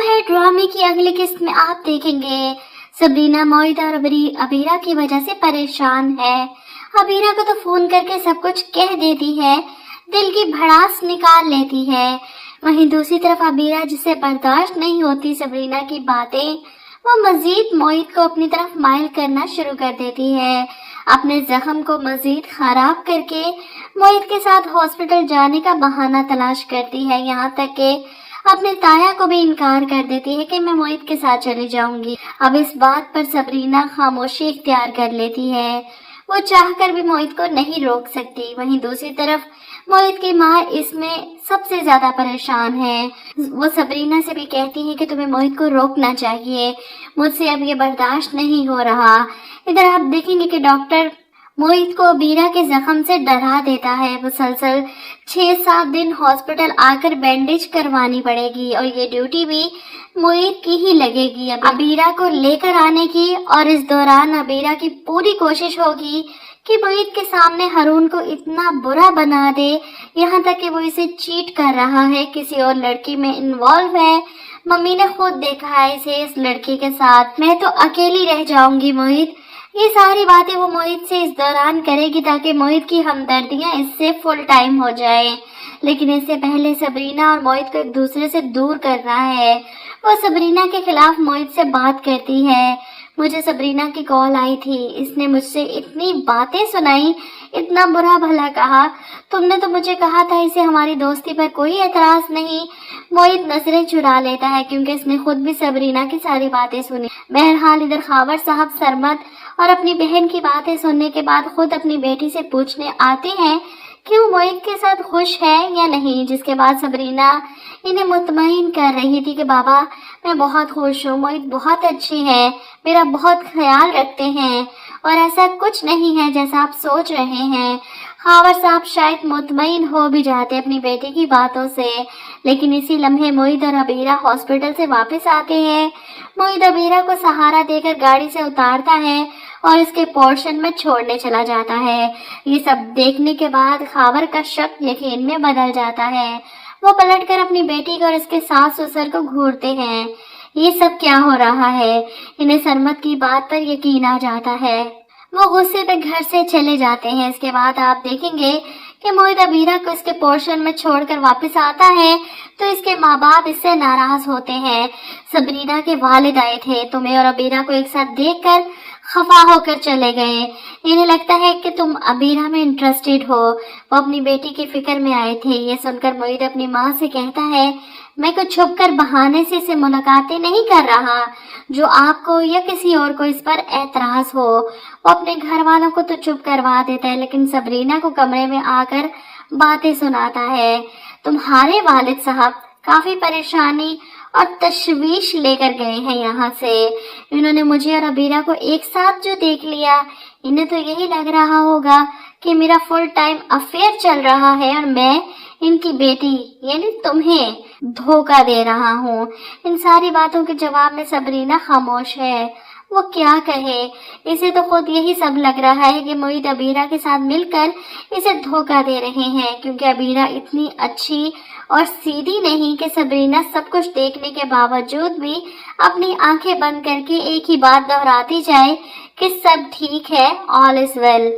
है ड्रामे की अगली किस्त में आप देखेंगे सबरीना मोहित और अबीरा की वजह से परेशान है। अबीरा को तो फोन करके सब कुछ कह देती है, दिल की भड़ास निकाल लेती है। वहीं दूसरी तरफ अबीरा, जिसे बर्दाश्त नहीं होती सबरीना की बातें, वो मजीद मोहित को अपनी तरफ माइल करना शुरू कर देती है। अपने जख्म को मजीद खराब करके मोहित के साथ हॉस्पिटल जाने का बहाना तलाश करती है। यहाँ तक कि अपने ताया को भी इनकार कर देती है कि मैं मोहित के साथ चली जाऊंगी। अब इस बात पर सबरीना खामोशी इख्तियार कर लेती है। वो चाहकर भी मोहित को नहीं रोक सकती। वहीं दूसरी तरफ मोहित की माँ इसमें सबसे ज्यादा परेशान है। वो सबरीना से भी कहती है कि तुम्हें मोहित को रोकना चाहिए, मुझसे अब ये बर्दाश्त नहीं हो रहा। इधर आप देखेंगे कि डॉक्टर मोहित को अबीरा के जख्म से डरा देता है। मुसलसल 6-7 दिन हॉस्पिटल आकर बैंडेज करवानी पड़ेगी और ये ड्यूटी भी मोहित की ही लगेगी अबीरा को लेकर आने की। और इस दौरान अबीरा की पूरी कोशिश होगी कि मोहित के सामने हारून को इतना बुरा बना दे, यहाँ तक कि वो इसे चीट कर रहा है, किसी और लड़की में इन्वॉल्व है। मम्मी ने खुद देखा है इसे इस लड़की के साथ, मैं तो अकेली रह जाऊंगी मोहित। ये सारी बातें वो मोहित से इस दौरान करेगी ताकि मोहित की हमदर्दियां इससे फुल टाइम हो जाए। लेकिन इससे पहले सबरीना और मोहित को एक दूसरे से दूर करना है। वो सबरीना के खिलाफ मोहित से बात करती है। मुझे सबरीना की कॉल आई थी, इसने मुझसे इतनी बातें सुनाई, इतना बुरा भला कहा। तुमने तो मुझे कहा था इसे हमारी दोस्ती पर कोई एतराज नहीं। मोहित नजरें चुरा लेता है क्योंकि इसने खुद भी सबरीना की सारी बातें सुनी। बहरहाल इधर खावर साहब सरमद और अपनी बहन की बातें सुनने के बाद खुद अपनी बेटी से पूछने आते हैं कि वो मोहित के साथ खुश है या नहीं। जिसके बाद सबरीना इन्हें मुतमईन कर रही थी कि बाबा मैं बहुत खुश हूँ, मोहित बहुत अच्छे हैं, मेरा बहुत ख्याल रखते हैं और ऐसा कुछ नहीं है जैसा आप सोच रहे हैं। खावर साहब शायद मुतमईन हो भी जाते अपनी बेटी की बातों से। लेकिन इसी लम्हे मोहित और अबीरा हॉस्पिटल से वापस आते हैं। मोहित अबीरा को सहारा देकर गाड़ी से उतारता है और इसके पोर्शन में छोड़ने चला जाता है। ये सब देखने के बाद खावर का शक यकीन में बदल जाता है। वो पलटकर अपनी बेटी को और इसके सास ससुर को घूरते हैं। ये सब क्या हो रहा है? इन्हें सरमद की बात पर यकीन आ जाता है। वो गुस्से पे घर से चले जाते हैं। इसके बाद आप देखेंगे कि मोहित अबीरा को इसके पोर्शन में छोड़कर वापस आता है तो इसके माँ बाप इससे नाराज होते हैं। सबरीना के वालिद आए थे, तुम्हें और अबीरा को एक साथ देखकर खफा होकर चले गए। इन्हें लगता है कि तुम अबीरा में इंटरेस्टेड हो। वो अपनी बेटी की फिक्र में आए थे। ये सुनकर मोहित अपनी माँ से कहता है मैं कुछ छुप कर बहाने से इसे मुलाकातें नहीं कर रहा, जो आपको या किसी और को इस पर एतराज हो। वो अपने घर वालों को तो चुप करवा देता है लेकिन सबरीना को कमरे में आकर बातें सुनाता है। तुम्हारे वालिद साहब काफी परेशानी और तशवीश लेकर गए हैं यहाँ से। इन्होंने मुझे और अबीरा को एक साथ जो देख लिया, इन्हें तो यही लग रहा होगा कि मेरा फुल टाइम अफेयर चल रहा है और मैं इनकी बेटी यानी तुम्हें धोखा दे रहा हूँ। इन सारी बातों के जवाब में सबरीना खामोश है। वो क्या कहे? इसे तो खुद यही सब लग रहा है कि मोहित अबीरा के साथ मिलकर इसे धोखा दे रहे हैं, क्योंकि अबीरा इतनी अच्छी और सीधी नहीं कि सबरीना सब कुछ देखने के बावजूद भी अपनी आंखें बंद करके एक ही बात दोहराती जाए कि सब ठीक है, ऑल इज वेल।